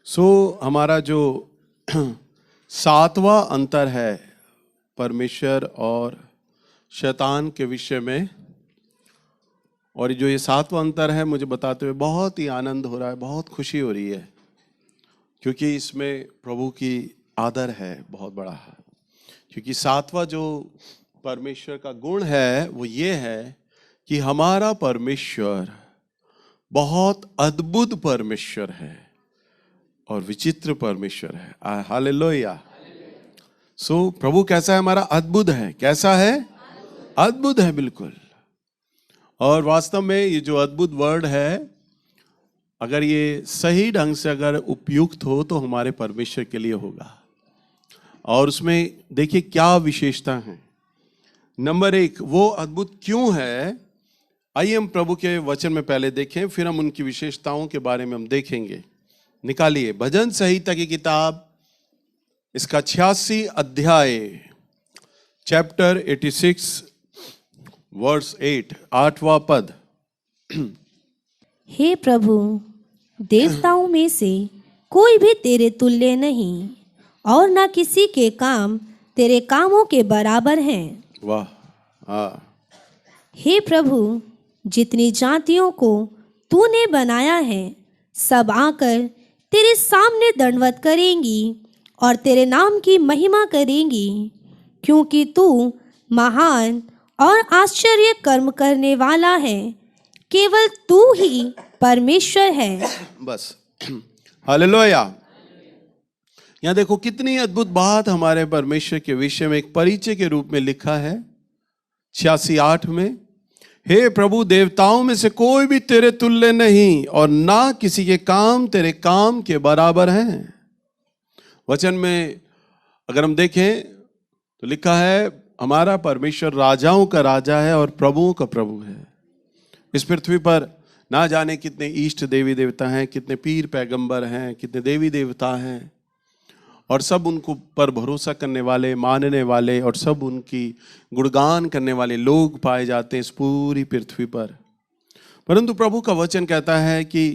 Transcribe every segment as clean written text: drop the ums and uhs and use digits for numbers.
हमारा जो सातवां अंतर है परमेश्वर और शैतान के विषय में, और जो ये सातवां अंतर है मुझे बताते हुए बहुत ही आनंद हो रहा है, बहुत खुशी हो रही है, क्योंकि इसमें प्रभु की आदर है बहुत बड़ा है। क्योंकि सातवां जो परमेश्वर का गुण है वो ये है कि हमारा परमेश्वर बहुत अद्भुत परमेश्वर है और विचित्र परमेश्वर है। हालेलुया। प्रभु कैसा है? हमारा अद्भुत है। कैसा है? अद्भुत है, बिल्कुल। और वास्तव में ये जो अद्भुत वर्ड है, अगर ये सही ढंग से अगर उपयुक्त हो तो हमारे परमेश्वर के लिए होगा। और उसमें देखिए क्या विशेषता है। नंबर एक, वो अद्भुत क्यों है? आइए हम प्रभु के वचन में पहले देखें, फिर हम उनकी विशेषताओं के बारे में हम देखेंगे। निकालिए भजन संहिता की किताब, इसका 86 अध्याय, चैप्टर 86 वर्स 8, 8वां पद। हे प्रभु, देवताओं में से कोई भी तेरे तुल्य नहीं, और न किसी के काम तेरे कामों के बराबर हैं। वाह। हाँ। हे प्रभु, जितनी जातियों को तूने बनाया है, सब आकर तेरे सामने दंडवत करेंगी और तेरे नाम की महिमा करेंगी, क्योंकि तू महान और आश्चर्य कर्म करने वाला है। केवल तू ही परमेश्वर है। बस। हालेलुया। यहाँ देखो कितनी अद्भुत बात हमारे परमेश्वर के विषय में एक परिचय के रूप में लिखा है 86:8 में। हे प्रभु, देवताओं में से कोई भी तेरे तुल्य नहीं, और ना किसी के काम तेरे काम के बराबर हैं। वचन में अगर हम देखें तो लिखा है हमारा परमेश्वर राजाओं का राजा है और प्रभुओं का प्रभु है। इस पृथ्वी पर ना जाने कितने इष्ट देवी देवता हैं, कितने पीर पैगंबर हैं, कितने देवी देवता हैं, और सब उनको पर भरोसा करने वाले, मानने वाले, और सब उनकी गुणगान करने वाले लोग पाए जाते हैं इस पूरी पृथ्वी पर। परंतु प्रभु का वचन कहता है कि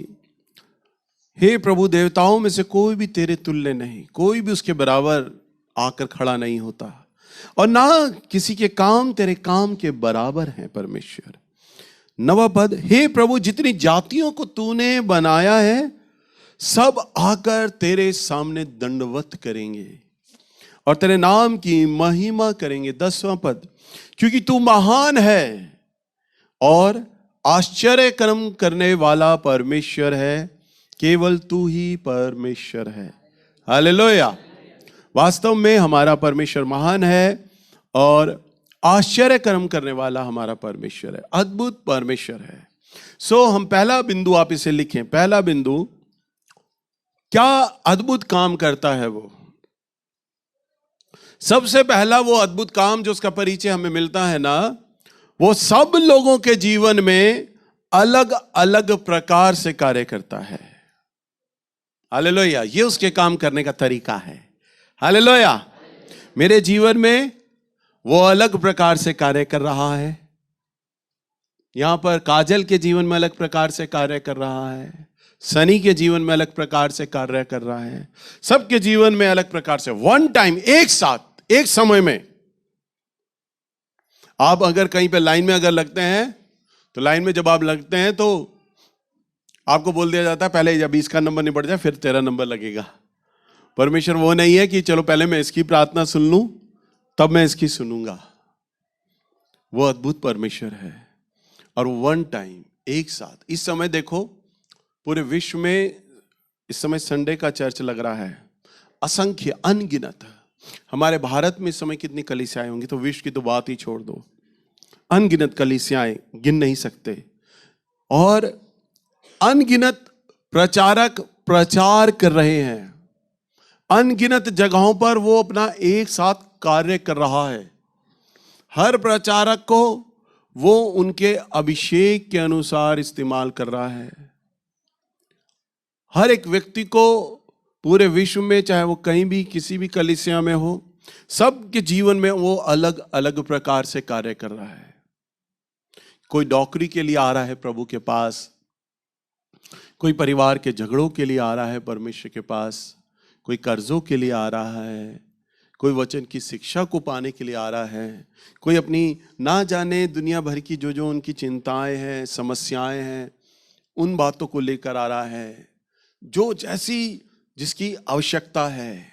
हे प्रभु, देवताओं में से कोई भी तेरे तुल्य नहीं, कोई भी उसके बराबर आकर खड़ा नहीं होता, और ना किसी के काम तेरे काम के बराबर हैं परमेश्वर। 9वां पद, हे प्रभु, जितनी जातियों को तूने बनाया है, सब आकर तेरे सामने दंडवत करेंगे और तेरे नाम की महिमा करेंगे। 10वां पद, क्योंकि तू महान है और आश्चर्य कर्म करने वाला परमेश्वर है, केवल तू ही परमेश्वर है। हालेलुया। वास्तव में हमारा परमेश्वर महान है और आश्चर्य कर्म करने वाला हमारा परमेश्वर है, अद्भुत परमेश्वर है। हम पहला बिंदु आप इसे लिखें। पहला बिंदु, क्या अद्भुत काम करता है वो? सबसे पहला वो अद्भुत काम जो उसका परिचय हमें मिलता है ना, वो सब लोगों के जीवन में अलग अलग प्रकार से कार्य करता है। हालेलुया। ये उसके काम करने का तरीका है। हालेलुया। मेरे जीवन में वो अलग प्रकार से कार्य कर रहा है। यहां पर काजल के जीवन में अलग प्रकार से कार्य कर रहा है, सनी के जीवन में अलग प्रकार से कार्य कर रहा है, सबके जीवन में अलग प्रकार से, वन टाइम, एक साथ, एक समय में। आप अगर कहीं पे लाइन में अगर लगते हैं तो लाइन में जब आप लगते हैं तो आपको बोल दिया जाता है पहले जब इसका नंबर निपट जाए फिर तेरा नंबर लगेगा। परमेश्वर वो नहीं है कि चलो पहले मैं इसकी प्रार्थना सुन लूं तब मैं इसकी सुनूंगा। वो अद्भुत परमेश्वर है और वन टाइम, एक साथ। इस समय देखो पूरे विश्व में इस समय संडे का चर्च लग रहा है, असंख्य, अनगिनत। हमारे भारत में इस समय कितनी कलीसियाएं होंगी, तो विश्व की तो बात ही छोड़ दो, अनगिनत कलीसियाएं, गिन नहीं सकते। और अनगिनत प्रचारक प्रचार कर रहे हैं, अनगिनत जगहों पर वो अपना एक साथ कार्य कर रहा है। हर प्रचारक को वो उनके अभिषेक के अनुसार इस्तेमाल कर रहा है। हर एक व्यक्ति को पूरे विश्व में, चाहे वो कहीं भी किसी भी कलीसिया में हो, सबके जीवन में वो अलग अलग प्रकार से कार्य कर रहा है। कोई नौकरी के लिए आ रहा है प्रभु के पास, कोई परिवार के झगड़ों के लिए आ रहा है परमेश्वर के पास, कोई कर्जों के लिए आ रहा है, कोई वचन की शिक्षा को पाने के लिए आ रहा है, कोई अपनी ना जाने दुनिया भर की जो जो उनकी चिंताएं हैं, समस्याएं हैं, उन बातों को लेकर आ रहा है। जो जैसी जिसकी आवश्यकता है,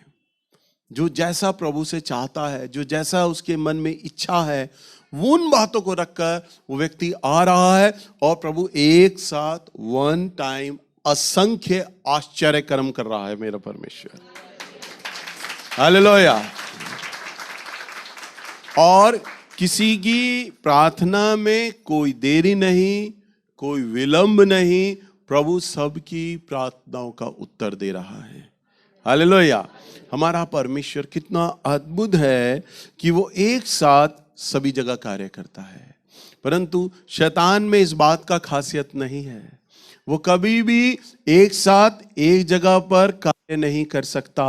जो जैसा प्रभु से चाहता है, जो जैसा उसके मन में इच्छा है, वो उन बातों को रखकर वो व्यक्ति आ रहा है और प्रभु एक साथ वन टाइम असंख्य आश्चर्य कर्म कर रहा है मेरा परमेश्वर। हालेलुया। और किसी की प्रार्थना में कोई देरी नहीं, कोई विलंब नहीं, प्रभु सबकी प्रार्थनाओं का उत्तर दे रहा है। हालेलुया। हमारा परमेश्वर कितना अद्भुत है कि वो एक साथ सभी जगह कार्य करता है। परंतु शैतान में इस बात का खासियत नहीं है, वो कभी भी एक साथ एक जगह पर कार्य नहीं कर सकता।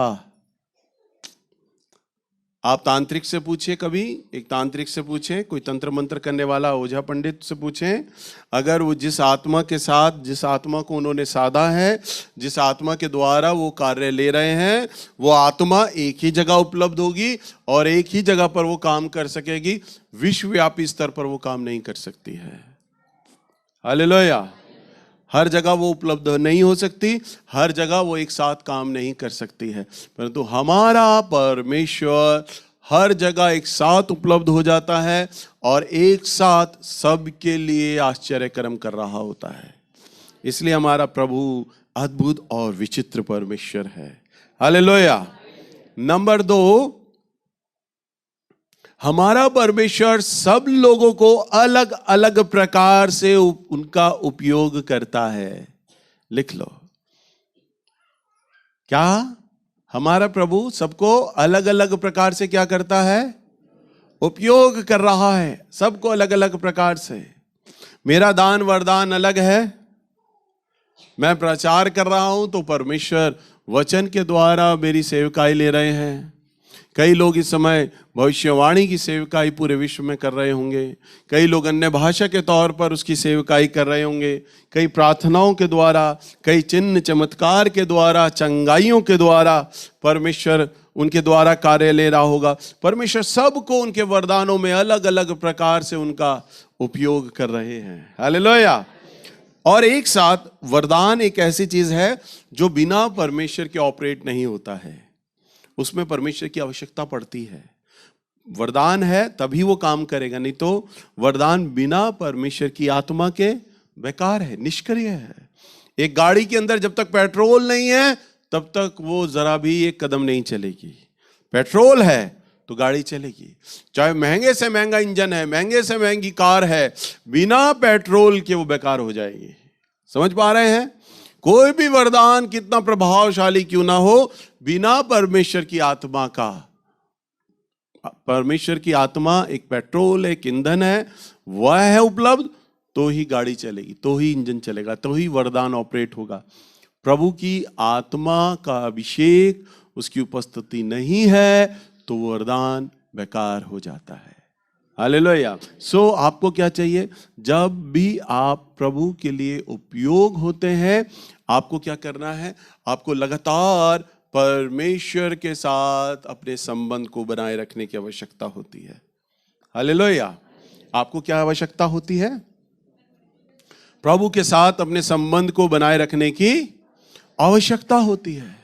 आप तांत्रिक से पूछिए, कभी एक तांत्रिक से पूछें, कोई तंत्र मंत्र करने वाला ओझा पंडित से पूछें, अगर वो जिस आत्मा के साथ, जिस आत्मा को उन्होंने साधा है, जिस आत्मा के द्वारा वो कार्य ले रहे हैं, वो आत्मा एक ही जगह उपलब्ध होगी और एक ही जगह पर वो काम कर सकेगी। विश्वव्यापी स्तर पर वो काम नहीं कर सकती है। हालेलुया। हर जगह वो उपलब्ध नहीं हो सकती, हर जगह वो एक साथ काम नहीं कर सकती है, परंतु हमारा परमेश्वर हर जगह एक साथ उपलब्ध हो जाता है और एक साथ सबके लिए आश्चर्य कर्म कर रहा होता है। इसलिए हमारा प्रभु अद्भुत और विचित्र परमेश्वर है। हालेलुया। नंबर 2, हमारा परमेश्वर सब लोगों को अलग अलग प्रकार से उनका उपयोग करता है। लिख लो, क्या हमारा प्रभु सबको अलग अलग प्रकार से क्या करता है? उपयोग कर रहा है, सबको अलग अलग प्रकार से। मेरा दान वरदान अलग है, मैं प्रचार कर रहा हूं तो परमेश्वर वचन के द्वारा मेरी सेवकाई ले रहे हैं। कई लोग इस समय भविष्यवाणी की सेवकाई पूरे विश्व में कर रहे होंगे, कई लोग अन्य भाषा के तौर पर उसकी सेवकाई कर रहे होंगे, कई प्रार्थनाओं के द्वारा, कई चिन्ह चमत्कार के द्वारा, चंगाइयों के द्वारा परमेश्वर उनके द्वारा कार्य ले रहा होगा। परमेश्वर सबको उनके वरदानों में अलग अलग प्रकार से उनका उपयोग कर रहे हैं। हालेलुया। और एक साथ वरदान एक ऐसी चीज है जो बिना परमेश्वर के ऑपरेट नहीं होता है, उसमें परमेश्वर की आवश्यकता पड़ती है। वरदान है तभी वो काम करेगा, नहीं तो वरदान बिना परमेश्वर की आत्मा के बेकार है, निष्क्रिय है। एक गाड़ी के अंदर जब तक पेट्रोल नहीं है तब तक वो जरा भी एक कदम नहीं चलेगी। पेट्रोल है तो गाड़ी चलेगी, चाहे महंगे से महंगा इंजन है, महंगे से महंगी कार है, बिना पेट्रोल के वो बेकार हो जाएगी। समझ पा रहे हैं? कोई भी वरदान कितना प्रभावशाली क्यों ना हो, बिना परमेश्वर की आत्मा का, परमेश्वर की आत्मा एक पेट्रोल, एक ईंधन है, वह है उपलब्ध तो ही गाड़ी चलेगी, तो ही इंजन चलेगा, तो ही वरदान ऑपरेट होगा। प्रभु की आत्मा का अभिषेक, उसकी उपस्थिति नहीं है तो वरदान बेकार हो जाता है। हालेलुया। सो आपको क्या चाहिए? जब भी आप प्रभु के लिए उपयोग होते हैं, आपको क्या करना है? आपको लगातार परमेश्वर के साथ अपने संबंध को बनाए रखने की आवश्यकता होती है। हालेलुया। आपको क्या आवश्यकता होती है? प्रभु के साथ अपने संबंध को बनाए रखने की आवश्यकता होती है।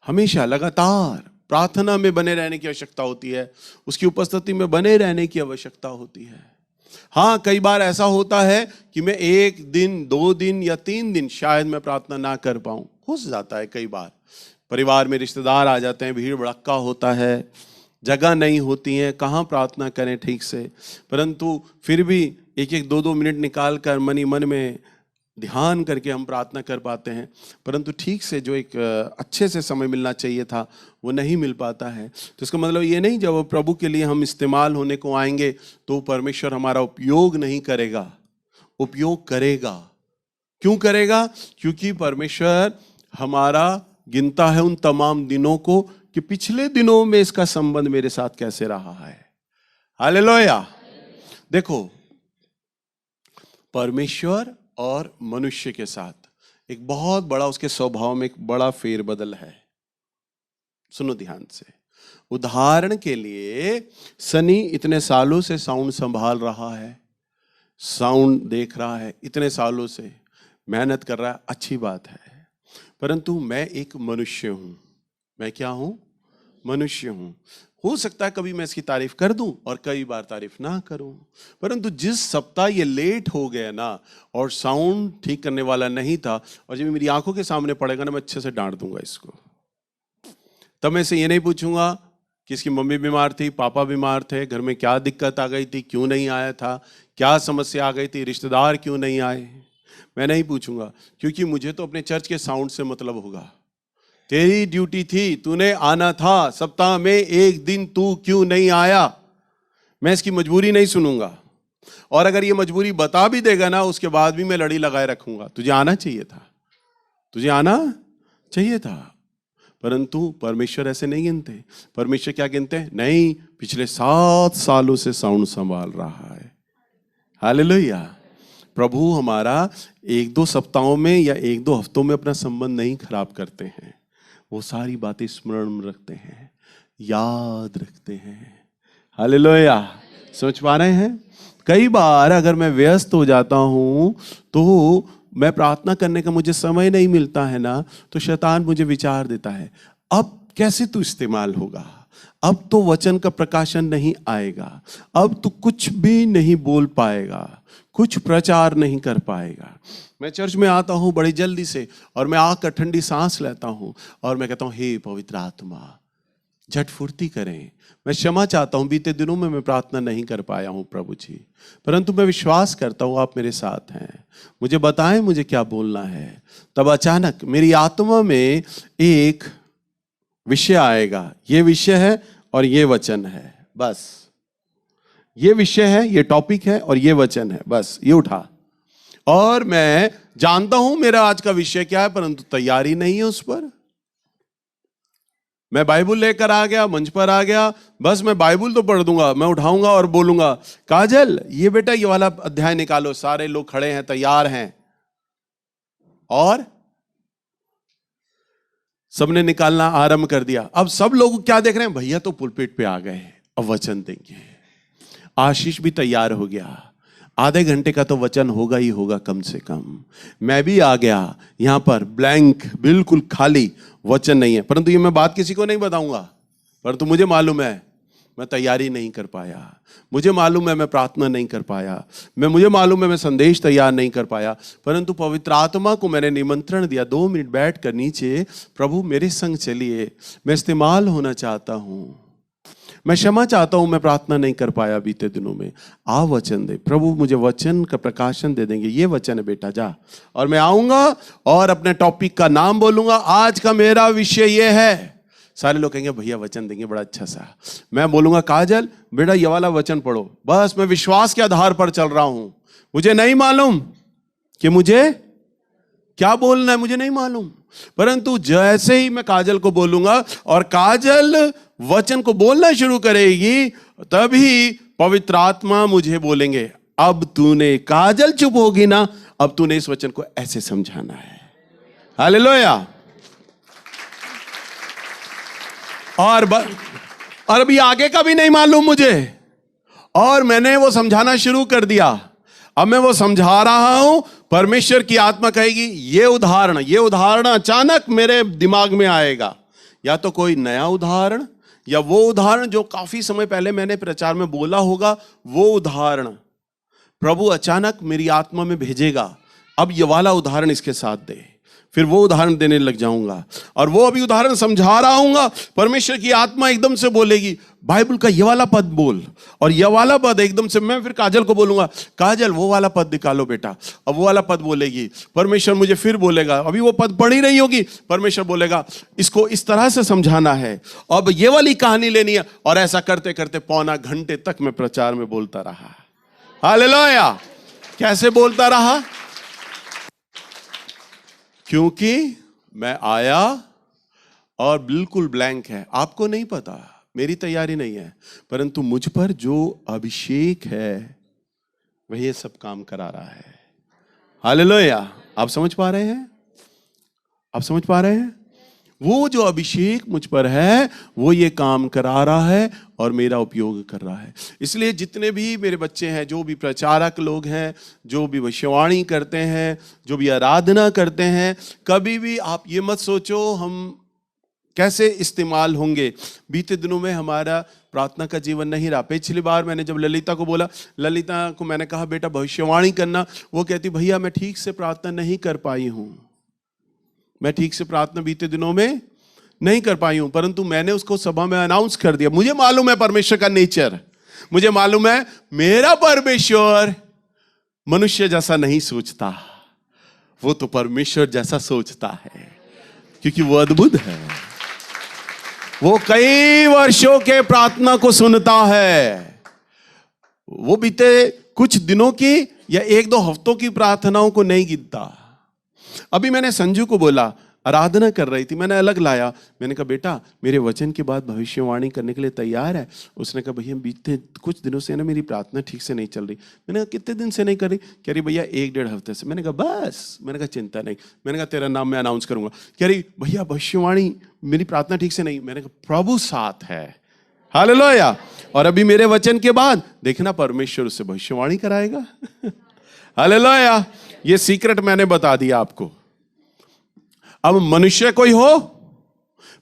हमेशा लगातार प्रार्थना में बने रहने की आवश्यकता होती है, उसकी उपस्थिति में बने रहने की आवश्यकता होती है। हाँ, कई बार ऐसा होता है कि मैं 1 दिन, 2 दिन या 3 दिन शायद मैं प्रार्थना ना कर पाऊं, हो जाता है। कई बार परिवार में रिश्तेदार आ जाते हैं, भीड़ भड़क्का होता है, जगह नहीं होती है, कहाँ प्रार्थना करें ठीक से। परंतु फिर भी 1-1, 2-2 मिनट निकाल कर मन ही मन में ध्यान करके हम प्रार्थना कर पाते हैं, परंतु ठीक से जो एक अच्छे से समय मिलना चाहिए था वो नहीं मिल पाता है। तो इसका मतलब ये नहीं जब प्रभु के लिए हम इस्तेमाल होने को आएंगे तो परमेश्वर हमारा उपयोग नहीं करेगा, उपयोग करेगा। क्यों करेगा? क्योंकि परमेश्वर हमारा गिनता है उन तमाम दिनों को कि पिछले दिनों में इसका संबंध मेरे साथ कैसे रहा है। हालेलुया। देखो, परमेश्वर और मनुष्य के साथ एक बहुत बड़ा उसके स्वभाव में एक बड़ा फेरबदल है। सुनो ध्यान से। उदाहरण के लिए सनी इतने सालों से साउंड संभाल रहा है, साउंड देख रहा है, इतने सालों से मेहनत कर रहा है, अच्छी बात है। परंतु मैं एक मनुष्य हूं। मैं क्या हूं? मनुष्य हूं। हो सकता है कभी मैं इसकी तारीफ कर दूं और कई बार तारीफ ना करूं। परंतु जिस सप्ताह ये लेट हो गया ना और साउंड ठीक करने वाला नहीं था, और जब मेरी आंखों के सामने पड़ेगा ना, मैं अच्छे से डांट दूंगा इसको। तब मैं इसे ये नहीं पूछूंगा कि इसकी मम्मी बीमार थी, पापा बीमार थे, घर में क्या दिक्कत आ गई थी, क्यों नहीं आया था, क्या समस्या आ गई थी, रिश्तेदार क्यों नहीं आए। मैं नहीं पूछूंगा, क्योंकि मुझे तो अपने चर्च के साउंड से मतलब होगा। तेरी ड्यूटी थी, तूने आना था, सप्ताह में एक दिन तू क्यों नहीं आया। मैं इसकी मजबूरी नहीं सुनूंगा, और अगर ये मजबूरी बता भी देगा ना, उसके बाद भी मैं लड़ी लगाए रखूंगा। तुझे आना चाहिए था, तुझे आना चाहिए था। परंतु परमेश्वर ऐसे नहीं गिनते। परमेश्वर क्या गिनते हैं? नहीं, पिछले 7 सालों से साउंड संभाल रहा है। हालेलुया। प्रभु हमारा 1-2 सप्ताहों में या 1-2 हफ्तों में अपना संबंध नहीं खराब करते हैं। वो सारी बातें स्मरण में रखते हैं, याद रखते हैं। हालेलुया। समझ पा रहे हैं? कई बार अगर मैं व्यस्त हो जाता हूं तो मैं प्रार्थना करने का मुझे समय नहीं मिलता है ना, तो शैतान मुझे विचार देता है, अब कैसे तू इस्तेमाल होगा, अब तो वचन का प्रकाशन नहीं आएगा, अब तू कुछ भी नहीं बोल पाएगा, कुछ प्रचार नहीं कर पाएगा। मैं चर्च में आता हूं बड़ी जल्दी से, और मैं आकर ठंडी सांस लेता हूं और मैं कहता हूं, हे पवित्र आत्मा झट फुर्ती करें। मैं क्षमा चाहता हूं, बीते दिनों में मैं प्रार्थना नहीं कर पाया हूं प्रभु जी, परंतु मैं विश्वास करता हूं आप मेरे साथ हैं, मुझे बताएं मुझे क्या बोलना है। तब अचानक मेरी आत्मा में एक विषय आएगा, ये विषय है और ये वचन है, बस ये विषय है, ये टॉपिक है और ये वचन है, बस ये उठा। और मैं जानता हूं मेरा आज का विषय क्या है, परंतु तैयारी नहीं है उस पर। मैं बाइबल लेकर आ गया, मंच पर आ गया, बस मैं बाइबल तो पढ़ दूंगा, मैं उठाऊंगा और बोलूंगा, काजल ये बेटा ये वाला अध्याय निकालो। सारे लोग खड़े हैं, तैयार हैं, और सबने निकालना आरंभ कर दिया। अब सब लोग क्या देख रहे हैं? भैया तो पुलपिट पे आ गए, अब वचन देंगे। आशीष भी तैयार हो गया, आधे घंटे का तो वचन होगा ही होगा कम से कम। मैं भी आ गया, यहां पर ब्लैंक, बिल्कुल खाली, वचन नहीं है। परंतु ये मैं बात किसी को नहीं बताऊंगा, परंतु मुझे मालूम है मैं तैयारी नहीं कर पाया, मुझे मालूम है मैं प्रार्थना नहीं कर पाया, मुझे मालूम है मैं संदेश तैयार नहीं कर पाया, परंतु पवित्र आत्मा को मैंने निमंत्रण दिया, 2 मिनट बैठ कर नीचे, प्रभु मेरे संग चलिए, मैं इस्तेमाल होना चाहता हूं, मैं क्षमा चाहता हूं मैं प्रार्थना नहीं कर पाया बीते दिनों में, आ वचन दे। प्रभु मुझे वचन का प्रकाशन दे देंगे, ये वचन है बेटा, जा। और मैं आऊंगा और अपने टॉपिक का नाम बोलूंगा, आज का मेरा विषय ये है। सारे लोग कहेंगे भैया वचन देंगे बड़ा अच्छा सा। मैं बोलूंगा, काजल बेटा ये वाला वचन पढ़ो। बस मैं विश्वास के आधार पर चल रहा हूं, मुझे नहीं मालूम कि मुझे क्या बोलना है, मुझे नहीं मालूम, परंतु जैसे ही मैं काजल को बोलूंगा और काजल वचन को बोलना शुरू करेगी, तभी पवित्र आत्मा मुझे बोलेंगे, अब तूने, काजल चुप होगी ना, अब तूने इस वचन को ऐसे समझाना है। हालेलुया। और अभी आगे का भी नहीं मालूम मुझे, और मैंने वो समझाना शुरू कर दिया। अब मैं वो समझा रहा हूं, परमेश्वर की आत्मा कहेगी ये उदाहरण अचानक मेरे दिमाग में आएगा, या तो कोई नया उदाहरण या वो उदाहरण जो काफी समय पहले मैंने प्रचार में बोला होगा, वो उदाहरण प्रभु अचानक मेरी आत्मा में भेजेगा, अब ये वाला उदाहरण इसके साथ दे। फिर वो उदाहरण देने लग जाऊंगा, और वो अभी उदाहरण समझा रहा हूंगा, परमेश्वर की आत्मा एकदम से बोलेगी बाइबल का ये वाला पद बोल, और ये वाला पद एकदम से मैं फिर काजल को बोलूंगा, काजल वो वाला पद निकालो बेटा, अब वो वाला पद बोलेगी, परमेश्वर मुझे फिर बोलेगा, अभी वो पद पढ़ी रही होगी, परमेश्वर बोलेगा इसको इस तरह से समझाना है, अब ये वाली कहानी लेनी है। और ऐसा करते करते पौना घंटे तक मैं प्रचार में बोलता रहा। हालेलुया। कैसे बोलता रहा? क्योंकि मैं आया और बिल्कुल ब्लैंक है, आपको नहीं पता, मेरी तैयारी नहीं है, परंतु मुझ पर जो अभिषेक है वह ये सब काम करा रहा है। हालेलुया। आप समझ पा रहे हैं? आप समझ पा रहे हैं? वो जो अभिषेक मुझ पर है वो ये काम करा रहा है और मेरा उपयोग कर रहा है। इसलिए जितने भी मेरे बच्चे हैं, जो भी प्रचारक लोग हैं, जो भी भविष्यवाणी करते हैं, जो भी आराधना करते हैं, कभी भी आप ये मत सोचो हम कैसे इस्तेमाल होंगे। बीते दिनों में हमारा प्रार्थना का जीवन नहीं रहा। पिछली बार मैंने जब ललिता को बोला, ललिता को मैंने कहा बेटा भविष्यवाणी करना, वो कहती भैया मैं ठीक से प्रार्थना नहीं कर पाई हूं, मैं ठीक से प्रार्थना बीते दिनों में नहीं कर पाई हूं। परंतु मैंने उसको सभा में अनाउंस कर दिया। मुझे मालूम है परमेश्वर का नेचर, मुझे मालूम है मेरा परमेश्वर मनुष्य जैसा नहीं सोचता, वो तो परमेश्वर जैसा सोचता है, क्योंकि वो अद्भुत है। वो कई वर्षों के प्रार्थना को सुनता है। वो बीते कुछ दिनों की या 1-2 हफ्तों की प्रार्थनाओं को नहीं गिनता। अभी मैंने संजू को बोला, आराधना कर रही थी, मैंने अलग लाया, मैंने कहा बेटा मेरे वचन के बाद भविष्यवाणी करने के लिए तैयार है? उसने कहा भैया बीते कुछ दिनों से ना मेरी प्रार्थना ठीक से नहीं चल रही। मैंने कहा कितने दिन से नहीं कर रही? कह रही भैया 1-1.5 हफ्ते से। मैंने कहा बस? मैंने कहा चिंता नहीं। मैंने कहा तेरा नाम मैं अनाउंस करूंगा। कह रही भैया भविष्यवाणी मेरी प्रार्थना ठीक से नहीं। मैंने कहा प्रभु साथ है, हालेलुया। और अभी मेरे वचन के बाद देखना परमेश्वर उससे भविष्यवाणी कराएगा। हालेलुया। ये सीक्रेट मैंने बता दिया आपको। अब मनुष्य कोई हो,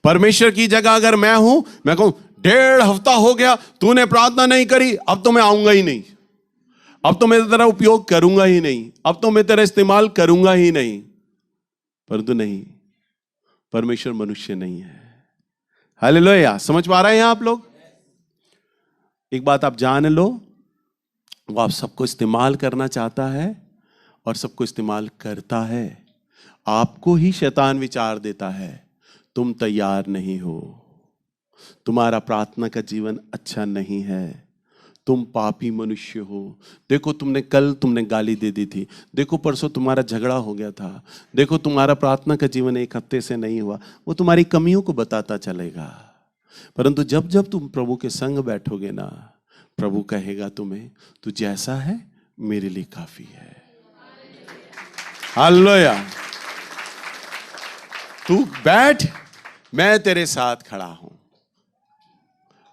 परमेश्वर की जगह अगर मैं हूं, मैं कहूं 1.5 हफ्ता हो गया तूने प्रार्थना नहीं करी, अब तो मैं आऊंगा ही नहीं, अब तो मैं तेरा उपयोग करूंगा ही नहीं, अब तो मैं तेरा इस्तेमाल करूंगा ही नहीं। परंतु नहीं, परमेश्वर मनुष्य नहीं है। हालेलुया। समझ पा रहे हैं आप लोग? एक बात आप जान लो, वो आप सबको इस्तेमाल करना चाहता है और सबको इस्तेमाल करता है। आपको ही शैतान विचार देता है तुम तैयार नहीं हो, तुम्हारा प्रार्थना का जीवन अच्छा नहीं है, तुम पापी मनुष्य हो। देखो तुमने गाली दे दी थी, देखो परसों तुम्हारा झगड़ा हो गया था, देखो तुम्हारा प्रार्थना का जीवन 1 हफ्ते से नहीं हुआ। वो तुम्हारी कमियों को बताता चलेगा। परंतु जब जब तुम प्रभु के संग बैठोगे ना, प्रभु कहेगा तुम्हें तू जैसा है मेरे लिए काफी है। हालेलुया। तू बैठ, मैं तेरे साथ खड़ा हूं।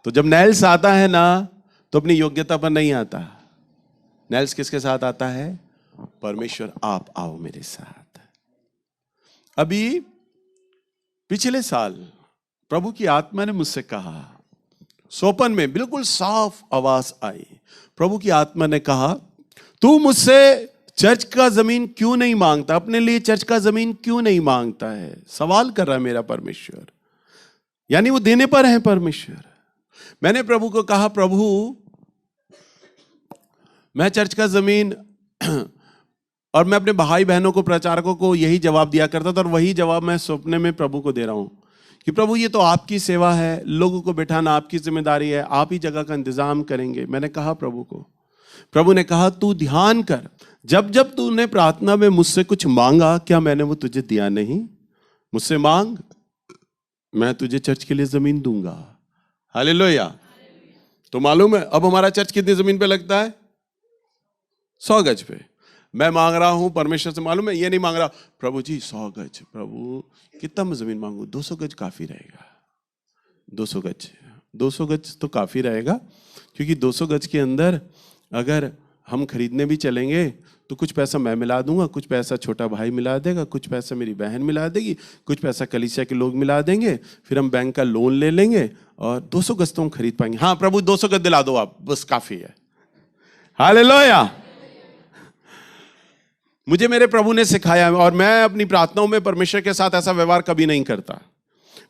तो जब नेल्स आता है ना, तो अपनी योग्यता पर नहीं आता। नेल्स किसके साथ आता है? परमेश्वर आप आओ मेरे साथ। अभी पिछले साल प्रभु की आत्मा ने मुझसे कहा, सोपन में बिल्कुल साफ आवाज आई, प्रभु की आत्मा ने कहा तू मुझसे चर्च का जमीन क्यों नहीं मांगता, अपने लिए चर्च का जमीन क्यों नहीं मांगता है? सवाल कर रहा है मेरा परमेश्वर। यानी वो देने पर है परमेश्वर। मैंने प्रभु को कहा, प्रभु मैं चर्च का जमीन और मैं अपने भाई बहनों को, प्रचारकों को यही जवाब दिया करता था, और वही जवाब मैं सपने में प्रभु को दे रहा हूं कि प्रभु ये तो आपकी सेवा है, लोगों को बिठाना आपकी जिम्मेदारी है, आप ही जगह का इंतजाम करेंगे। मैंने कहा प्रभु को, प्रभु ने कहा तू ध्यान कर, जब जब तूने प्रार्थना में मुझसे कुछ मांगा, क्या मैंने वो तुझे दिया नहीं? मुझसे मांग, मैं तुझे चर्च के लिए जमीन दूंगा। हालेलुया। तो मालूम है अब हमारा चर्च कितनी जमीन पे लगता है? 100 गज पे। मैं मांग रहा हूं परमेश्वर से, मालूम है ये नहीं मांग रहा प्रभु जी 100 गज, प्रभु कितना मैं जमीन मांगू? 200 गज काफी रहेगा। 200 गज तो काफी रहेगा, क्योंकि 200 गज के अंदर अगर हम खरीदने भी चलेंगे तो कुछ पैसा मैं मिला दूंगा, कुछ पैसा छोटा भाई मिला देगा, कुछ पैसा मेरी बहन मिला देगी, कुछ पैसा कलीसिया के लोग मिला देंगे, फिर हम बैंक का लोन ले लेंगे और 200 गज तो हम खरीद पाएंगे। हाँ प्रभु 200 गज दिला दो आप, बस काफी है। हालेलुया। मुझे मेरे प्रभु ने सिखाया, और मैं अपनी प्रार्थनाओं में परमेश्वर के साथ ऐसा व्यवहार कभी नहीं करता।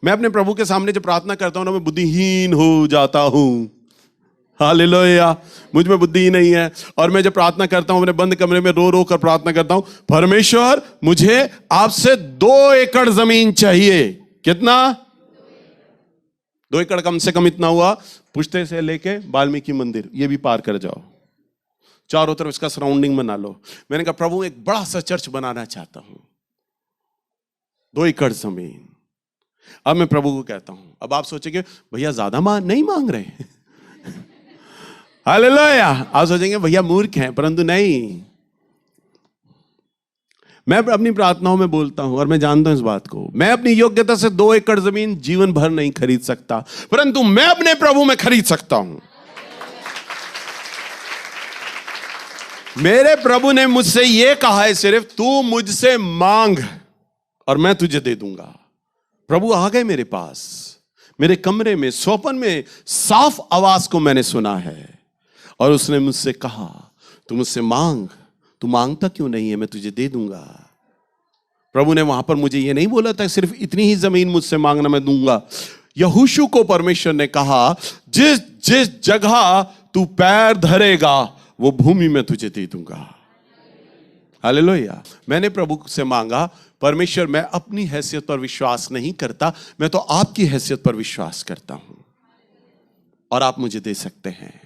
मैं अपने प्रभु के सामने जब प्रार्थना करता हूं ना, मैं बुद्धिहीन हो जाता हूं। हालेलुया। मुझ में बुद्धि ही नहीं है, और मैं जब प्रार्थना करता हूं अपने बंद कमरे में रो रो कर प्रार्थना करता हूं, परमेश्वर मुझे आपसे 2 एकड़ जमीन चाहिए। कितना? 2 एकड़ कम से कम इतना हुआ, पुश्ते से लेके वाल्मीकि मंदिर ये भी पार कर जाओ, चारों तरफ इसका सराउंडिंग बना लो। मैंने कहा प्रभु एक बड़ा सा चर्च बनाना चाहता हूं, 2 एकड़ जमीन। अब मैं प्रभु को कहता हूं, अब आप सोचेंगे भैया ज्यादा नहीं मांग रहे। हालेलुया। आप सोचेंगे भैया मूर्ख हैं, परंतु नहीं, मैं अपनी प्रार्थनाओं में बोलता हूं और मैं जानता हूं इस बात को, मैं अपनी योग्यता से 2 एकड़ जमीन जीवन भर नहीं खरीद सकता, परंतु मैं अपने प्रभु में खरीद सकता हूं। मेरे प्रभु ने मुझसे यह कहा है सिर्फ, तू मुझसे मांग और मैं तुझे दे दूंगा। प्रभु आ गए मेरे पास, मेरे कमरे में, स्वप्न में साफ आवाज को मैंने सुना है और उसने मुझसे कहा, तू मुझसे मांग, तू मांगता क्यों नहीं है, मैं तुझे दे दूंगा। प्रभु ने वहां पर मुझे यह नहीं बोला था सिर्फ इतनी ही जमीन मुझसे मांगना मैं दूंगा। यहोशू को परमेश्वर ने कहा, जिस जिस जगह तू पैर धरेगा वो भूमि में तुझे दे दूंगा। हालेलुया। मैंने प्रभु से मांगा, परमेश्वर मैं अपनी हैसियत पर विश्वास नहीं करता, मैं तो आपकी हैसियत पर विश्वास करता हूं और आप मुझे दे सकते हैं।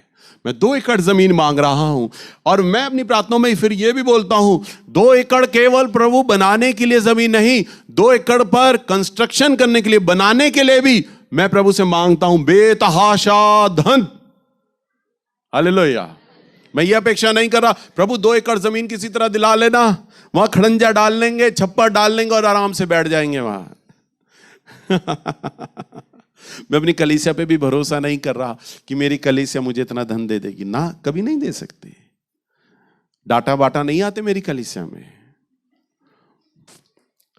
मैं 2 एकड़ जमीन मांग रहा हूं और मैं अपनी प्रार्थनाओं में फिर यह भी बोलता हूं, 2 एकड़ केवल प्रभु बनाने के लिए जमीन नहीं, 2 एकड़ पर कंस्ट्रक्शन करने के लिए, बनाने के लिए भी मैं प्रभु से मांगता हूं बेतहाशा धन। हालेलुया। मैं ये अपेक्षा नहीं कर रहा प्रभु 2 एकड़ जमीन किसी तरह दिला लेना, वहां खड़ंजा डाल लेंगे, छप्पर डाल लेंगे और आराम से बैठ जाएंगे वहां। मैं अपनी कलीसिया पे भी भरोसा नहीं कर रहा कि मेरी कलीसिया मुझे इतना धन दे देगी, ना, कभी नहीं दे सकती। डाटा बाटा नहीं आते मेरी कलीसिया में।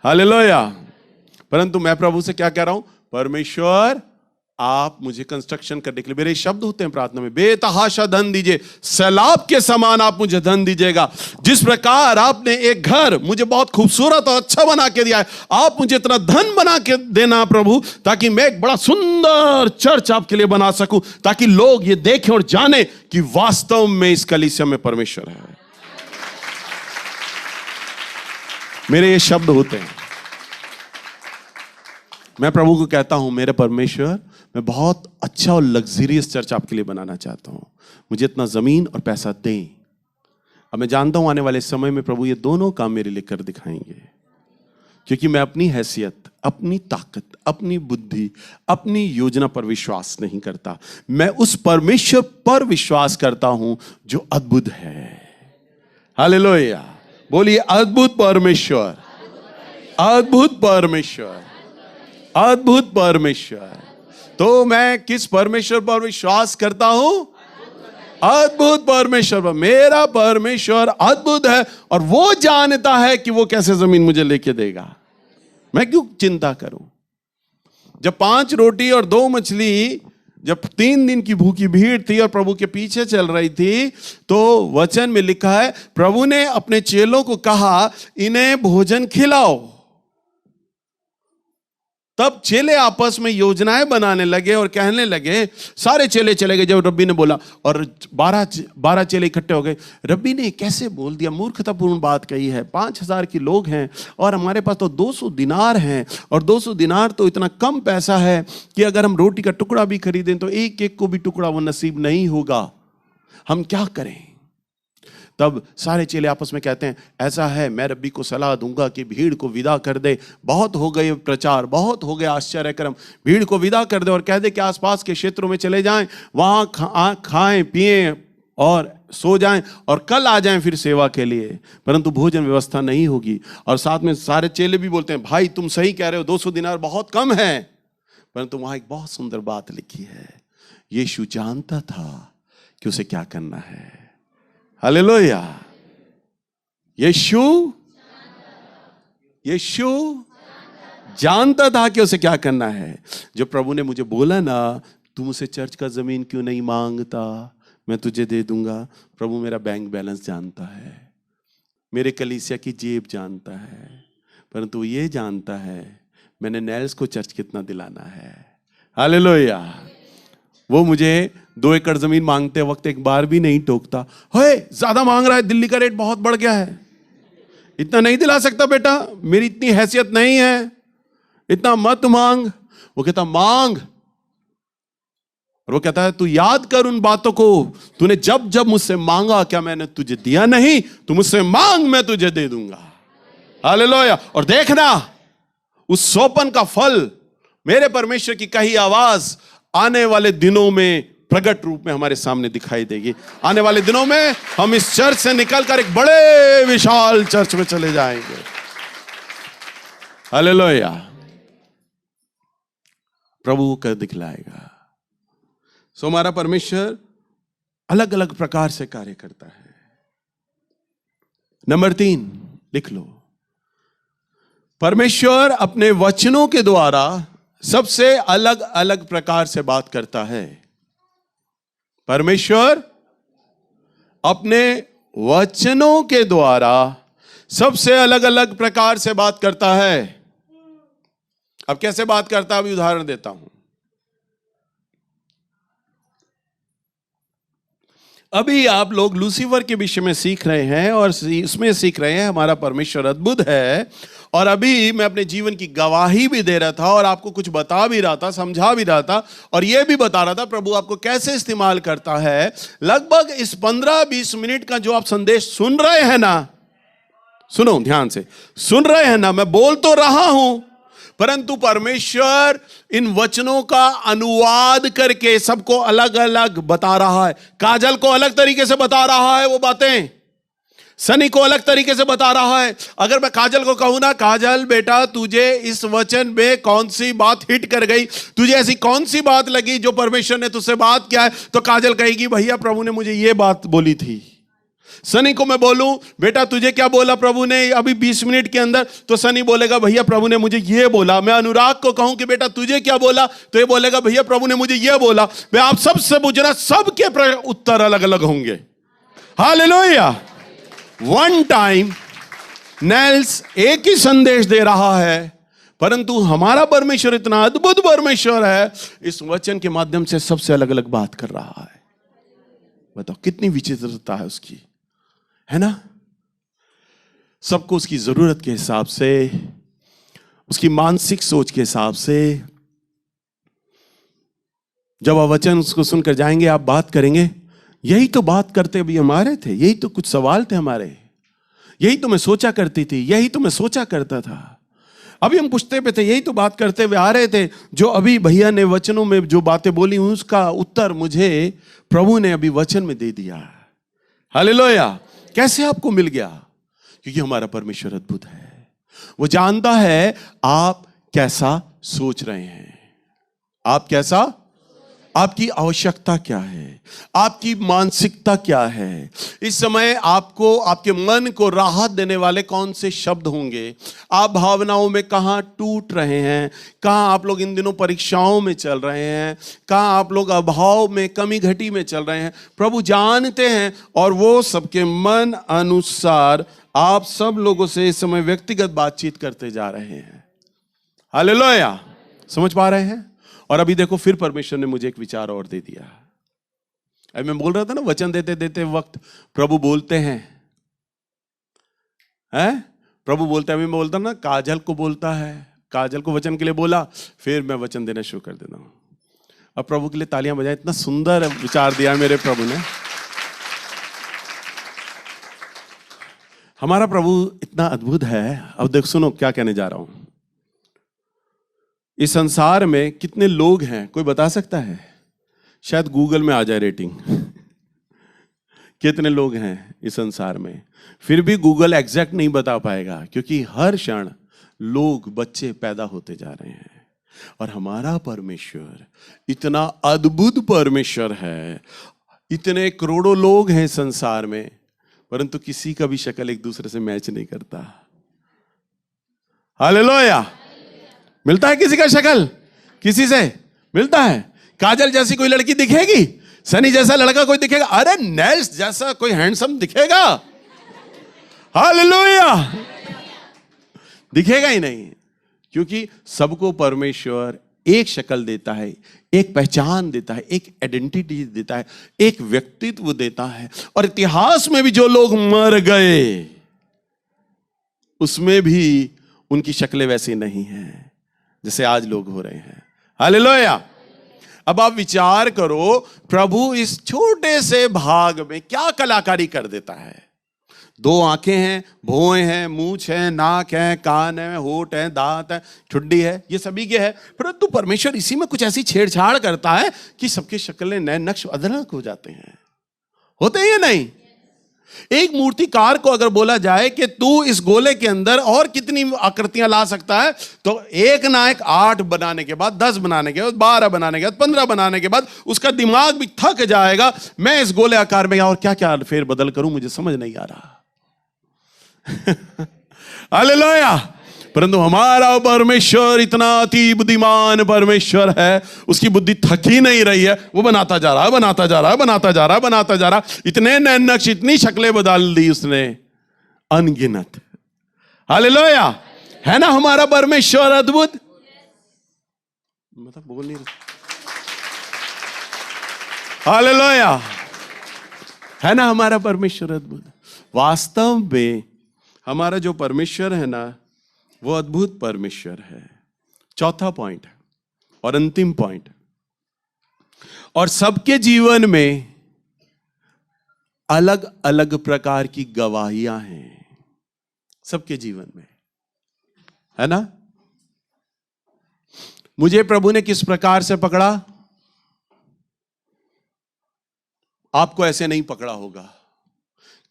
हालेलुया। परंतु मैं प्रभु से क्या कह रहा हूं, परमेश्वर आप मुझे कंस्ट्रक्शन करने के लिए, मेरे शब्द होते हैं प्रार्थना में, बेतहाशा धन दीजिए, सैलाब के समान आप मुझे धन दीजिएगा। जिस प्रकार आपने एक घर मुझे बहुत खूबसूरत और अच्छा बना के दिया है, आप मुझे इतना धन बना के देना प्रभु, ताकि मैं एक बड़ा सुंदर चर्च आपके लिए बना सकूं, ताकि लोग ये देखें और जाने कि वास्तव में इस कलीसिया में परमेश्वर है। मेरे ये शब्द होते हैं। मैं प्रभु को कहता हूं, मेरे परमेश्वर, मैं बहुत अच्छा और लग्जरियस चर्च आपके लिए बनाना चाहता हूं, मुझे इतना जमीन और पैसा दें। अब मैं जानता हूं आने वाले समय में प्रभु ये दोनों काम मेरे लिए कर दिखाएंगे, क्योंकि मैं अपनी हैसियत, अपनी ताकत, अपनी बुद्धि, अपनी योजना पर विश्वास नहीं करता। मैं उस परमेश्वर पर विश्वास करता हूं जो अद्भुत है। हालेलुया। बोलिए, अद्भुत परमेश्वर, अद्भुत परमेश्वर, अद्भुत परमेश्वर। तो मैं किस परमेश्वर पर विश्वास करता हूं? अद्भुत परमेश्वर पर। मेरा परमेश्वर अद्भुत है और वो जानता है कि वो कैसे जमीन मुझे लेके देगा। मैं क्यों चिंता करूं? जब 5 रोटी और 2 मछली, जब 3 दिन की भूखी भीड़ थी और प्रभु के पीछे चल रही थी, तो वचन में लिखा है, प्रभु ने अपने चेलों को कहा, इन्हें भोजन खिलाओ। तब चेले आपस में योजनाएं बनाने लगे और कहने लगे, सारे चेले चले गए जब रब्बी ने बोला, और 12 चेले इकट्ठे हो गए। रब्बी ने कैसे बोल दिया, मूर्खतापूर्ण बात कही है। 5000 के लोग हैं और हमारे पास तो 200 दिनार हैं, और 200 दिनार तो इतना कम पैसा है कि अगर हम रोटी का टुकड़ा भी खरीदें तो एक एक को भी टुकड़ा वो नसीब नहीं होगा, हम क्या करें? तब सारे चेले आपस में कहते हैं, ऐसा है, मैं रब्बी को सलाह दूंगा कि भीड़ को विदा कर दे। बहुत हो गए प्रचार, बहुत हो गया आश्चर्यक्रम, भीड़ को विदा कर दे और कह दे कि आसपास के क्षेत्रों में चले जाएं, वहां खाएं पिएं और सो जाएं और कल आ जाएं फिर सेवा के लिए। परंतु भोजन व्यवस्था नहीं होगी। और साथ में सारे चेले भी बोलते हैं, भाई तुम सही कह रहे हो, 200 दिनार बहुत कम है। परंतु वहां एक बहुत सुंदर बात लिखी है, यीशु जानता था कि उसे क्या करना है। हालेलुया। यीशु जानता था कि उसे क्या करना है। जो प्रभु ने मुझे बोला ना, तू मुझसे चर्च का जमीन क्यों नहीं मांगता, मैं तुझे दे दूंगा। प्रभु मेरा बैंक बैलेंस जानता है, मेरे कलीसिया की जेब जानता है, परंतु ये जानता है मैंने नेल्स को चर्च कितना दिलाना है। हालेलुया। वो मुझे 2 एकड़ जमीन मांगते वक्त एक बार भी नहीं टोकता, हे ज्यादा मांग रहा है, दिल्ली का रेट बहुत बढ़ गया है, इतना नहीं दिला सकता बेटा, मेरी इतनी हैसियत नहीं है, इतना मत मांग। वो कहता मांग, और वो कहता है तू याद कर उन बातों को, तूने जब जब मुझसे मांगा, क्या मैंने तुझे दिया नहीं? तू मुझसे मांग, मैं तुझे दे दूंगा। हालेलुया। और देखना उस सोपन का फल, मेरे परमेश्वर की कही आवाज आने वाले दिनों में प्रकट रूप में हमारे सामने दिखाई देगी। आने वाले दिनों में हम इस चर्च से निकलकर एक बड़े विशाल चर्च में चले जाएंगे। हालेलुया। प्रभु कर दिखलाएगा। सो हमारा परमेश्वर अलग अलग प्रकार से कार्य करता है। नंबर 3 लिख लो, परमेश्वर अपने वचनों के द्वारा सबसे अलग अलग प्रकार से बात करता है। परमेश्वर अपने वचनों के द्वारा सबसे अलग अलग प्रकार से बात करता है। अब कैसे बात करता है, अभी उदाहरण देता हूं। अभी आप लोग लूसीफर के विषय में सीख रहे हैं और इसमें सीख रहे हैं हमारा परमेश्वर अद्भुत है। और अभी मैं अपने जीवन की गवाही भी दे रहा था और आपको कुछ बता भी रहा था, समझा भी रहा था और यह भी बता रहा था प्रभु आपको कैसे इस्तेमाल करता है। लगभग इस 15-20 मिनट का जो आप संदेश सुन रहे हैं ना, सुनो ध्यान से, सुन रहे हैं ना, मैं बोल तो रहा हूं परंतु परमेश्वर इन वचनों का अनुवाद करके सबको अलग अलग बता रहा है। काजल को अलग तरीके से बता रहा है वो बातें, सनी को अलग तरीके से बता रहा है। अगर मैं काजल को कहूं ना, काजल बेटा तुझे इस वचन में कौन सी बात हिट कर गई, तुझे ऐसी कौन सी बात लगी जो परमेश्वर ने तुझसे बात किया है, तो काजल कहेगी भैया प्रभु ने मुझे ये बात बोली थी। सनी को मैं बोलूं बेटा तुझे क्या बोला प्रभु ने अभी 20 मिनट के अंदर, तो सनी बोलेगा भैया प्रभु ने मुझे ये बोला। मैं अनुराग को कहूं कि बेटा तुझे क्या बोला, तो ये बोलेगा भैया प्रभु ने मुझे ये बोला। मैं आप सबसे पूछना, सबके उत्तर अलग अलग होंगे। हालेलुया। वन टाइम नेल्स एक ही संदेश दे रहा है परंतु हमारा परमेश्वर इतना अद्भुत परमेश्वर है, इस वचन के माध्यम से सबसे अलग अलग बात कर रहा है। बताओ कितनी विचित्रता है उसकी, है ना। सबको उसकी जरूरत के हिसाब से, उसकी मानसिक सोच के हिसाब से। जब आप वचन उसको सुनकर जाएंगे, आप बात करेंगे, यही तो बात करते भी हमारे थे, यही तो कुछ सवाल थे हमारे, यही तो मैं सोचा करती थी, यही तो मैं सोचा करता था। अभी हम पूछते पे थे, यही तो बात करते हुए आ रहे थे। जो अभी भैया ने वचनों में जो बातें बोली उसका उत्तर मुझे प्रभु ने अभी वचन में दे दिया। हालेलुया। कैसे आपको मिल गया? क्योंकि हमारा परमेश्वर अद्भुत है। वो जानता है आप कैसा सोच रहे हैं, आप कैसा, आपकी आवश्यकता क्या है, आपकी मानसिकता क्या है। इस समय आपको, आपके मन को राहत देने वाले कौन से शब्द होंगे, आप भावनाओं में कहां टूट रहे हैं, कहां आप लोग इन दिनों परीक्षाओं में चल रहे हैं, कहां आप लोग अभाव में, कमी घटी में चल रहे हैं, प्रभु जानते हैं। और वो सबके मन अनुसार आप सब लोगों से इस समय व्यक्तिगत बातचीत करते जा रहे हैं। हालेलुया। समझ पा रहे हैं? और अभी देखो फिर परमेश्वर ने मुझे एक विचार और दे दिया। अभी मैं बोल रहा था ना, वचन देते देते वक्त प्रभु बोलते हैं, प्रभु बोलते हैं। अभी मैं बोलता ना, काजल को बोलता है, काजल को वचन के लिए बोला, फिर मैं वचन देना शुरू कर देता हूं। अब प्रभु के लिए तालियां बजाएं, इतना सुंदर विचार दिया मेरे प्रभु ने। हमारा प्रभु इतना अद्भुत है। अब देख सुनो क्या कहने जा रहा हूं। इस संसार में कितने लोग हैं, कोई बता सकता है? शायद गूगल में आ जाए रेटिंग। कितने लोग हैं इस संसार में? फिर भी गूगल एग्जैक्ट नहीं बता पाएगा क्योंकि हर क्षण लोग, बच्चे पैदा होते जा रहे हैं। और हमारा परमेश्वर इतना अद्भुत परमेश्वर है। इतने करोड़ों लोग हैं संसार में परंतु किसी का भी शक्ल एक दूसरे से मैच नहीं करता। हालेलुया। मिलता है किसी का शक्ल? किसी से मिलता है? काजल जैसी कोई लड़की दिखेगी? सनी जैसा लड़का कोई दिखेगा? अरे नेल्स जैसा कोई हैंडसम दिखेगा? हालेलुया। दिखेगा ही नहीं। क्योंकि सबको परमेश्वर एक शक्ल देता है, एक पहचान देता है, एक आइडेंटिटी देता है, एक व्यक्तित्व देता है। और इतिहास में भी जो लोग मर गए उसमें भी उनकी शक्लें वैसी नहीं हैं जैसे आज लोग हो रहे हैं। हालेलुया। अब आप विचार करो, प्रभु इस छोटे से भाग में क्या कलाकारी कर देता है। 2 आंखें हैं, भौहें हैं, मूंछ है, नाक है, कान है, होठ है, दांत है, ठुड्डी है, ये सभी के है। परंतु परमेश्वर इसी में कुछ ऐसी छेड़छाड़ करता है कि सबकी शक्लें, नए नक्श अलग हो जाते हैं। होते ही नहीं? एक मूर्तिकार को अगर बोला जाए कि तू इस गोले के अंदर और कितनी आकृतियां ला सकता है, तो एक ना एक 8 बनाने के बाद, 10 बनाने के बाद, 12 बनाने के बाद, 15 बनाने के बाद उसका दिमाग भी थक जाएगा। मैं इस गोले आकार में और क्या क्या फेर बदल करूं, मुझे समझ नहीं आ रहा। हालेलुया। परंतु हमारा परमेश्वर इतना अति बुद्धिमान परमेश्वर है, उसकी बुद्धि थक ही नहीं रही है। वो बनाता जा रहा है, बनाता जा रहा है, बनाता जा रहा है, बनाता जा रहा है। इतने नए नक्श, इतनी शक्लें बदल दी उसने, अनगिनत। हालेलुया। है ना हमारा परमेश्वर अद्भुत? मतलब बोल नहीं रहा। हालेलुया। है ना हमारा परमेश्वर अद्भुत? वास्तव में हमारा जो परमेश्वर है ना, वो अद्भुत परमेश्वर है। चौथा पॉइंट है और अंतिम पॉइंट, और सबके जीवन में अलग अलग प्रकार की गवाहियां हैं, सबके जीवन में, है ना। मुझे प्रभु ने किस प्रकार से पकड़ा, आपको ऐसे नहीं पकड़ा होगा।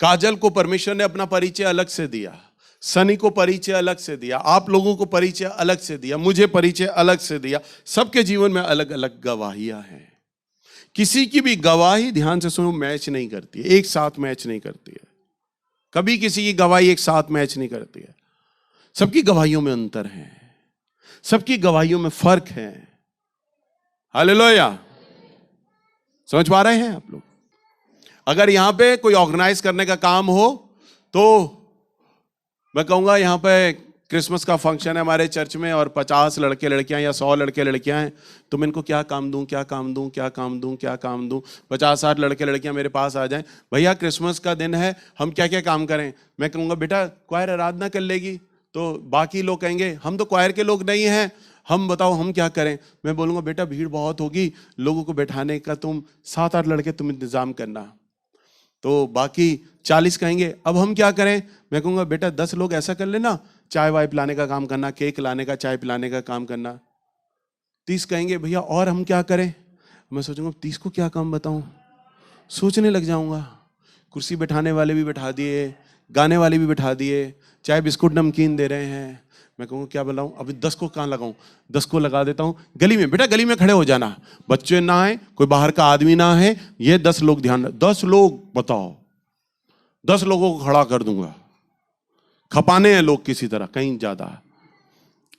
काजल को परमेश्वर ने अपना परिचय अलग से दिया, सनी को परिचय अलग से दिया, आप लोगों को परिचय अलग से दिया, मुझे परिचय अलग से दिया। सबके जीवन में अलग अलग गवाहियां हैं। किसी की भी गवाही, ध्यान से सुनो, मैच नहीं करती है, एक साथ मैच नहीं करती है। कभी किसी की गवाही एक साथ मैच नहीं करती है। सबकी गवाहियों में अंतर है, सबकी गवाहियों में फर्क है। हालेलुया। समझ पा रहे हैं आप लोग? अगर यहां पे कोई ऑर्गेनाइज करने का काम हो, तो मैं कहूंगा यहां पे क्रिसमस का फंक्शन है हमारे चर्च में, और 50 लड़के लड़कियां या 100 लड़के लड़कियां हैं, तो मैं इनको क्या काम दूं, क्या काम दूं, क्या काम दूं, क्या काम दूं। 50-60 लड़के लड़कियां मेरे पास आ जाएं, भैया क्रिसमस का दिन है, हम क्या क्या काम करें। मैं कहूंगा बेटा क्वायर आराधना कर लेगी, तो बाकी लोग कहेंगे हम तो क्वायर के लोग नहीं हैं, हम बताओ हम क्या करें। मैं बोलूंगा बेटा भीड़ बहुत होगी, लोगों को बैठाने का तुम 7-8 लड़के तुम इंतजाम करना। तो बाकी 40 कहेंगे अब हम क्या करें। मैं कहूँगा बेटा 10 लोग ऐसा कर लेना, चाय वाय पिलाने का काम करना, केक लाने का, चाय पिलाने का काम करना। 30 कहेंगे भैया और हम क्या करें। मैं सोचूंगा 30 को क्या काम बताऊं, सोचने लग जाऊंगा। कुर्सी बैठाने वाले भी बैठा दिए, गाने वाले भी बैठा दिए, चाय बिस्कुट नमकीन दे रहे हैं। मैं कहूँगा क्या बताऊँ, अभी 10 को कहाँ लगाऊं। 10 को लगा देता हूँ गली में, बेटा गली में खड़े हो जाना, बच्चे ना आए, कोई बाहर का आदमी ना है, ये 10 लोग ध्यान, 10 लोग बताओ, 10 लोगों को खड़ा कर दूंगा। खपाने हैं लोग किसी तरह, कहीं ज्यादा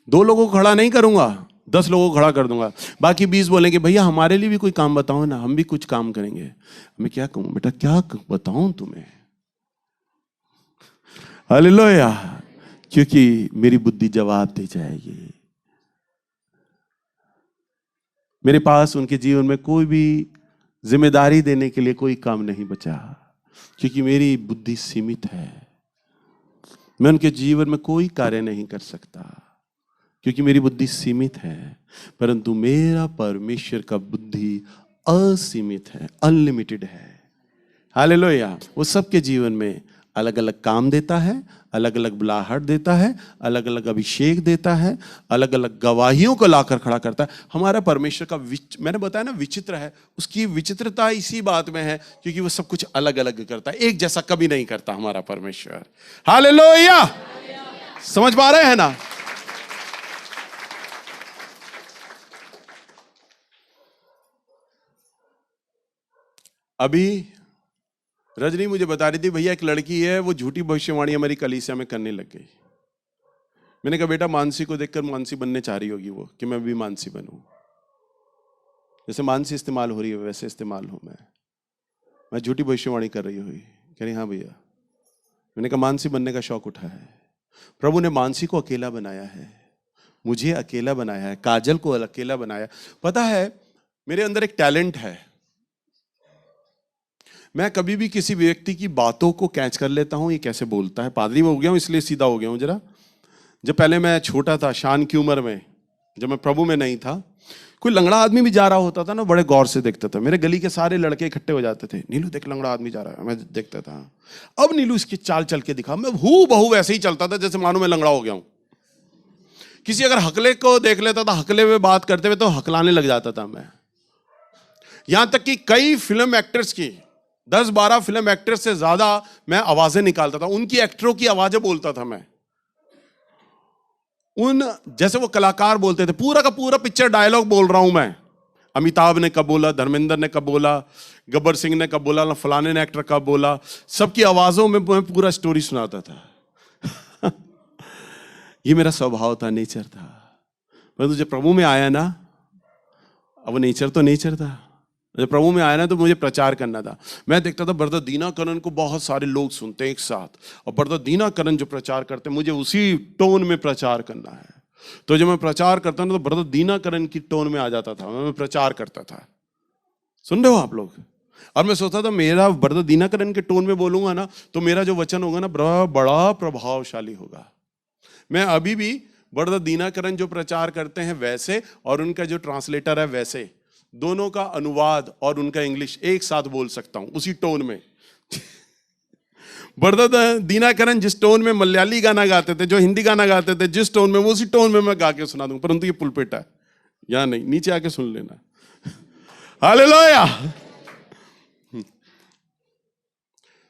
2 लोगों को खड़ा नहीं करूंगा, 10 लोगों को खड़ा कर दूंगा। बाकी 20 बोलेंगे भैया हमारे लिए भी कोई काम बताओ ना, हम भी कुछ काम करेंगे। मैं क्या कहूँ बेटा, क्या बताऊं तुम्हें। हालेलुया। क्योंकि मेरी बुद्धि जवाब दे जाएगी। मेरे पास उनके जीवन में कोई भी जिम्मेदारी देने के लिए कोई काम नहीं बचा, क्योंकि मेरी बुद्धि सीमित है। मैं उनके जीवन में कोई कार्य नहीं कर सकता, क्योंकि मेरी बुद्धि सीमित है। परंतु मेरा परमेश्वर का बुद्धि असीमित है, अनलिमिटेड है। हालेलुया। वो सबके जीवन में अलग अलग काम देता है, अलग अलग बुलाहट देता है, अलग अलग अभिषेक देता है, अलग अलग गवाहियों को लाकर खड़ा करता है। हमारा परमेश्वर का मैंने बताया ना विचित्र है। उसकी विचित्रता इसी बात में है क्योंकि वो सब कुछ अलग अलग करता है, एक जैसा कभी नहीं करता हमारा परमेश्वर। हालेलुया। समझ पा रहे हैं ना। अभी रजनी मुझे बता रही थी भैया एक लड़की है, वो झूठी भविष्यवाणी हमारी कलीसिया में करने लग गई। मैंने कहा बेटा मानसी को देखकर मानसी बनने चाह रही होगी वो, कि मैं भी मानसी बनूं। जैसे मानसी इस्तेमाल हो रही है वैसे इस्तेमाल हूं मैं झूठी भविष्यवाणी कर रही हुई। कह रही हाँ भैया। मैंने कहा मानसी बनने का शौक उठा है। प्रभु ने मानसी को अकेला बनाया है, मुझे अकेला बनाया है, काजल को अकेला बनाया। पता है मेरे अंदर एक टैलेंट है, मैं कभी भी किसी व्यक्ति की बातों को कैच कर लेता हूं, ये कैसे बोलता है। पादरी में हो गया हूं इसलिए सीधा हो गया हूं जरा। जब पहले मैं छोटा था, शान की उम्र में, जब मैं प्रभु में नहीं था, कोई लंगड़ा आदमी भी जा रहा होता था ना, बड़े गौर से देखता था। मेरे गली के सारे लड़के इकट्ठे हो जाते थे, नीलू देख लंगड़ा आदमी जा रहा है। मैं देखता था, अब नीलू इसकी चाल चल के दिखा। मैं हूं बहू वैसे ही चलता था जैसे मानो मैं लंगड़ा हो गया हूं। किसी अगर हकले को देख लेता था, हकले में बात करते हुए, तो हकलाने लग जाता था मैं। यहां तक कि कई फिल्म एक्टर्स की 10-12 फिल्म एक्ट्रेस से ज्यादा मैं आवाजें निकालता था, उनकी एक्टरों की आवाजें बोलता था मैं। जैसे वो कलाकार बोलते थे, पूरा का पूरा पिक्चर डायलॉग बोल रहा हूं मैं। अमिताभ ने कब बोला, धर्मेंद्र ने कब बोला, गब्बर सिंह ने कब बोला, फलाने ने एक्टर कब बोला, सबकी आवाजों में मैं पूरा स्टोरी सुनाता था। ये मेरा स्वभाव था, नेचर था। परंतु जब प्रभु में आया ना, अब वो नेचर तो नेचर था, जब प्रभु में आया ना तो मुझे प्रचार करना था। मैं देखता था ब्रदर दीनाकरण को बहुत सारे लोग सुनते हैं एक साथ, और ब्रदर दीनाकरण जो प्रचार करते हैं, मुझे उसी टोन में प्रचार करना है। तो जब मैं प्रचार करता ना तो ब्रदर दीनाकरण की टोन में आ जाता था, मैं प्रचार करता था। सुन रहे हो आप लोग? और मैं सोचता था मेरा ब्रदर दीनाकरण के टोन में बोलूंगा ना तो मेरा जो वचन होगा ना बड़ा प्रभावशाली होगा। मैं अभी भी ब्रदर दीनाकरण जो प्रचार करते हैं वैसे, और उनका जो ट्रांसलेटर है वैसे, दोनों का अनुवाद और उनका इंग्लिश एक साथ बोल सकता हूं उसी टोन में। ब्रदर दीनाकरण जिस टोन में मलयाली गाना गाते थे, जो हिंदी गाना गाते थे, जिस टोन में, वो उसी टोन में मैं गा के सुना दूं। परंतु ये पुलपिट है, या नहीं, नीचे आके सुन लेना। हालेलुया!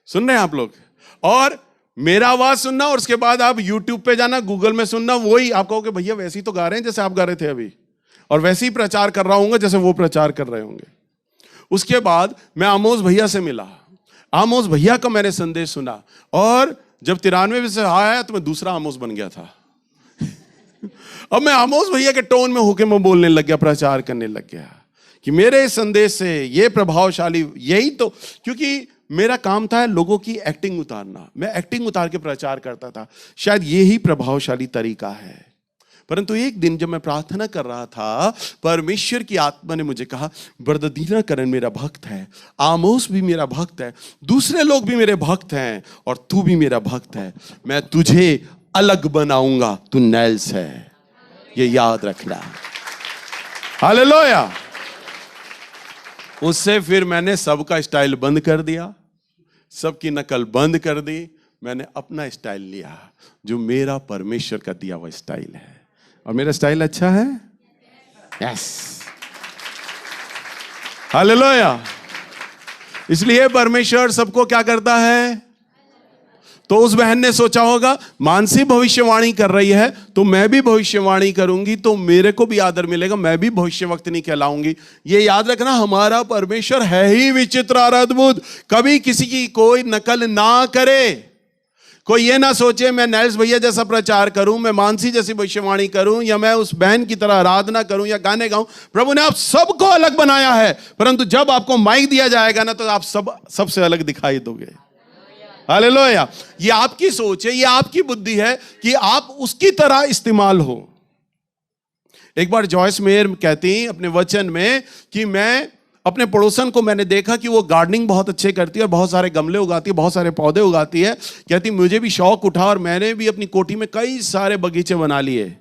सुन रहे हैं आप लोग? और मेरा आवाज सुनना, और उसके बाद आप YouTube पे जाना, गूगल में सुनना, वही आप कहोगे भैया वैसे ही तो गा रहे हैं जैसे आप गा रहे थे अभी, और वैसे ही प्रचार कर रहा हूँ जैसे वो प्रचार कर रहे होंगे। उसके बाद मैं आमोस भैया से मिला, आमोस भैया का मैंने संदेश सुना, और जब 93 से आया तो मैं दूसरा आमोस बन गया था। अब मैं आमोस भैया के टोन में होके मैं बोलने लग गया, प्रचार करने लग गया कि मेरे संदेश से ये प्रभावशाली, यही तो, क्योंकि मेरा काम था लोगों की एक्टिंग उतारना, मैं एक्टिंग उतार के प्रचार करता था। शायद यही प्रभावशाली तरीका है। परंतु एक दिन जब मैं प्रार्थना कर रहा था, परमेश्वर की आत्मा ने मुझे कहा, ब्रदर दीनाकरण मेरा भक्त है, आमोस भी मेरा भक्त है, दूसरे लोग भी मेरे भक्त हैं, और तू भी मेरा भक्त है। मैं तुझे अलग बनाऊंगा, तू नैल्स है, ये याद रखना। हालेलुया! उससे फिर मैंने सबका स्टाइल बंद कर दिया, सबकी नकल बंद कर दी, मैंने अपना स्टाइल लिया जो मेरा परमेश्वर का दिया हुआ स्टाइल है। और मेरा स्टाइल अच्छा है? Yes, hallelujah! इसलिए परमेश्वर सबको क्या करता है? तो उस बहन ने सोचा होगा मानसी भविष्यवाणी कर रही है तो मैं भी भविष्यवाणी करूंगी तो मेरे को भी आदर मिलेगा, मैं भी भविष्यवक्ता नहीं कहलाऊंगी। ये याद रखना, हमारा परमेश्वर है ही विचित्र और अद्भुत। कभी किसी की कोई नकल ना करे। कोई ये ना सोचे मैं नैल्स भैया जैसा प्रचार करूं, मैं मानसी जैसी भविष्यवाणी करूं, या मैं उस बहन की तरह आराधना करूं या गाने गाऊं। प्रभु ने आप सबको अलग बनाया है, परंतु जब आपको माइक दिया जाएगा ना तो आप सबसे अलग दिखाई दोगे। हालेलुया! ये आपकी सोच है, ये आपकी बुद्धि है कि आप उसकी तरह इस्तेमाल हो। एक बार जॉयस मेयर कहती अपने वचन में कि मैं अपने पड़ोसन को मैंने देखा कि वो गार्डनिंग बहुत अच्छे करती है और बहुत सारे गमले उगाती है, बहुत सारे पौधे उगाती है। कहती मुझे भी शौक उठा और मैंने भी अपनी कोठी में कई सारे बगीचे बना लिए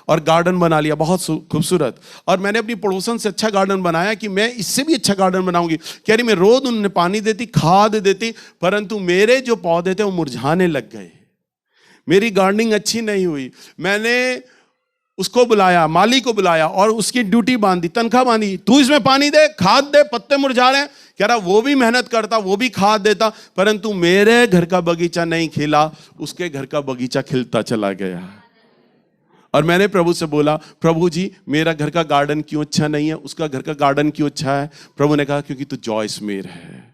और गार्डन बना लिया, बहुत खूबसूरत। और मैंने अपनी पड़ोसन से अच्छा गार्डन बनाया कि मैं इससे भी अच्छा गार्डन बनाऊंगी। कह रही मैं रोज उन्हें पानी देती, खाद देती, परंतु मेरे जो पौधे थे वो मुरझाने लग गए, मेरी गार्डनिंग अच्छी नहीं हुई। मैंने उसको बुलाया, माली को बुलाया और उसकी ड्यूटी बांधी, तनख्वाह बांधी, तू इसमें पानी दे, खाद दे, पत्ते मुरझा रहे हैं। कह रहा वो भी मेहनत करता, वो भी खाद देता, परंतु मेरे घर का बगीचा नहीं खिला, उसके घर का बगीचा खिलता चला गया। और मैंने प्रभु से बोला, प्रभु जी मेरा घर का गार्डन क्यों अच्छा नहीं है, उसका घर का गार्डन क्यों अच्छा है? प्रभु ने कहा क्योंकि तू जॉयस मेयर है,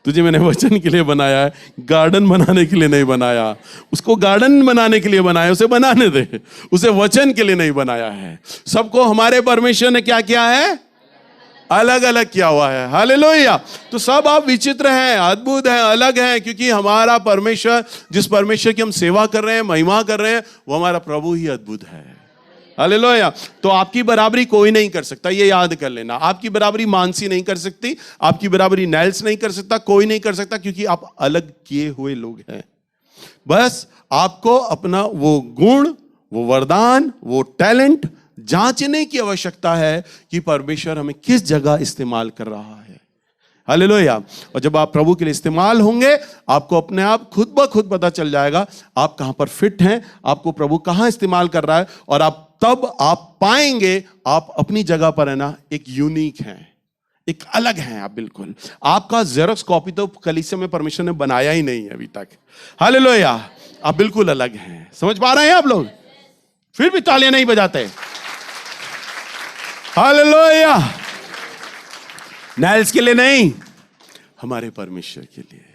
तुझे मैंने वचन के लिए बनाया है, गार्डन बनाने के लिए नहीं बनाया। उसको गार्डन बनाने के लिए बनाया, उसे बनाने दे, उसे वचन के लिए नहीं बनाया है। सबको हमारे परमेश्वर ने क्या किया है? अलग अलग किया हुआ है। हालेलुया! तो सब आप विचित्र हैं, अद्भुत हैं, अलग हैं, क्योंकि हमारा परमेश्वर, जिस परमेश्वर की हम सेवा कर रहे हैं, महिमा कर रहे हैं, वो हमारा प्रभु ही अद्भुत है। हालेलुया! तो आपकी बराबरी कोई नहीं कर सकता, ये याद कर लेना। आपकी बराबरी मानसी नहीं कर सकती, आपकी बराबरी नैल्स नहीं कर सकता, कोई नहीं कर सकता, क्योंकि आप अलग किए हुए लोग हैं। बस आपको अपना वो गुण, वो वरदान, वो टैलेंट जांचने की आवश्यकता है कि परमेश्वर हमें किस जगह इस्तेमाल कर रहा है। हालेलुया! और जब आप प्रभु के लिए इस्तेमाल होंगे, आपको अपने आप खुद ब खुद पता चल जाएगा आप कहां पर फिट हैं, आपको प्रभु कहां इस्तेमाल कर रहा है, और आप तब आप पाएंगे आप अपनी जगह पर है ना एक यूनिक हैं, एक अलग हैं आप बिल्कुल। आपका जेरोक्स कॉपी तो कलीसिया में परमेश्वर ने बनाया ही नहीं है अभी तक। हालेलुया, आप बिल्कुल अलग हैं। समझ पा रहे हैं आप लोग? फिर भी तालियां नहीं बजाते। हालेलुया, नाइल्स के लिए नहीं, हमारे परमेश्वर के लिए।